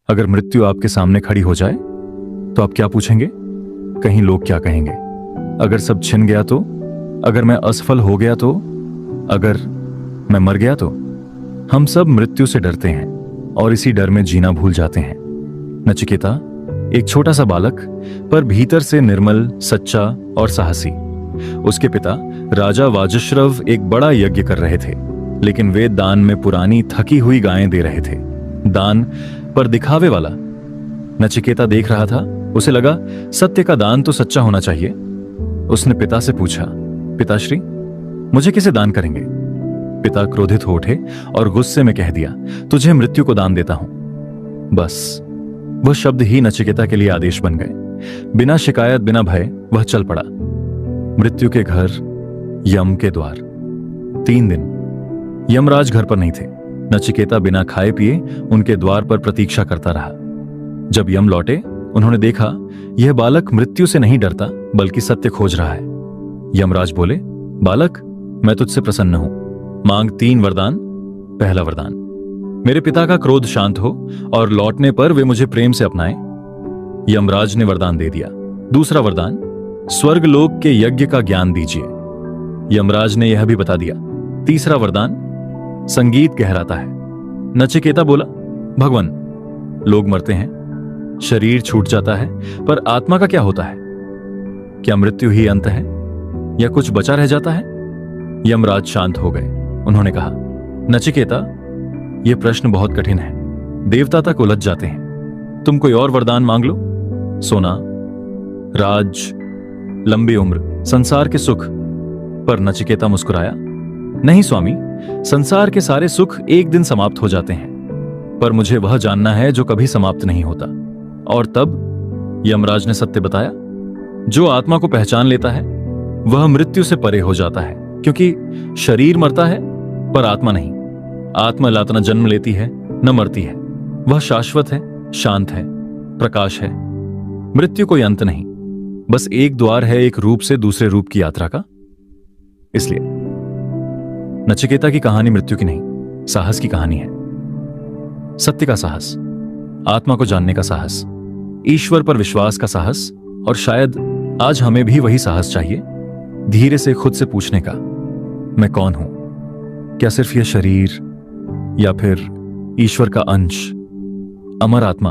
अगर मृत्यु आपके सामने खड़ी हो जाए तो आप क्या पूछेंगे? कहीं लोग क्या कहेंगे? अगर सब छिन गया तो? अगर मैं असफल हो गया तो? अगर मैं मर गया तो? हम सब मृत्यु से डरते हैं और इसी डर में जीना भूल जाते हैं। नचिकेता एक छोटा सा बालक, पर भीतर से निर्मल, सच्चा और साहसी। उसके पिता राजा वाजश्रव एक बड़ा यज्ञ कर रहे थे, लेकिन वे दान में पुरानी थकी हुई गायें दे रहे थे। दान पर दिखावे वाला। नचिकेता देख रहा था। उसे लगा सत्य का दान तो सच्चा होना चाहिए। उसने पिता से पूछा, पिताश्री, मुझे किसे दान करेंगे? पिता क्रोधित हो उठे और गुस्से में कह दिया, तुझे मृत्यु को दान देता हूं। बस वह शब्द ही नचिकेता के लिए आदेश बन गए। बिना शिकायत, बिना भय वह चल पड़ा। मृत्यु के घर, यम के द्वार। 3 दिन यमराज घर पर नहीं थे। नचिकेता बिना खाए पिए उनके द्वार पर प्रतीक्षा करता रहा। जब यम लौटे, उन्होंने देखा यह बालक मृत्यु से नहीं डरता बल्कि सत्य खोज रहा है। यमराज बोले, बालक, मैं तुझसे प्रसन्न हूं। मांग 3 वरदान। पहला वरदान, मेरे पिता का क्रोध शांत हो और लौटने पर वे मुझे प्रेम से अपनाएं। यमराज ने वरदान दे दिया। दूसरा वरदान, स्वर्ग लोक के यज्ञ का ज्ञान दीजिए। यमराज ने यह भी बता दिया। तीसरा वरदान, संगीत गहराता है। नचिकेता बोला, भगवान, लोग मरते हैं, शरीर छूट जाता है, पर आत्मा का क्या होता है? क्या मृत्यु ही अंत है या कुछ बचा रह जाता है? यमराज शांत हो गए। उन्होंने कहा, नचिकेता, यह प्रश्न बहुत कठिन है। देवता तक उलझ जाते हैं। तुम कोई और वरदान मांग लो। सोना, राज, लंबी उम्र, संसार के सुख। पर नचिकेता मुस्कुराया, नहीं स्वामी, संसार के सारे सुख एक दिन समाप्त हो जाते हैं, पर मुझे वह जानना है जो कभी समाप्त नहीं होता। और तब यमराज ने सत्य बताया, जो आत्मा को पहचान लेता है वह मृत्यु से परे हो जाता है, क्योंकि शरीर मरता है पर आत्मा नहीं। आत्मा लात न जन्म लेती है न मरती है। वह शाश्वत है, शांत है, प्रकाश है। मृत्यु कोई अंत नहीं, बस एक द्वार है एक रूप से दूसरे रूप की यात्रा का। इसलिए नचिकेता की कहानी मृत्यु की नहीं, साहस की कहानी है। सत्य का साहस, आत्मा को जानने का साहस, ईश्वर पर विश्वास का साहस, और शायद आज हमें भी वही साहस चाहिए, धीरे से खुद से पूछने का, मैं कौन हूं? क्या सिर्फ यह शरीर, या फिर ईश्वर का अंश, अमर आत्मा?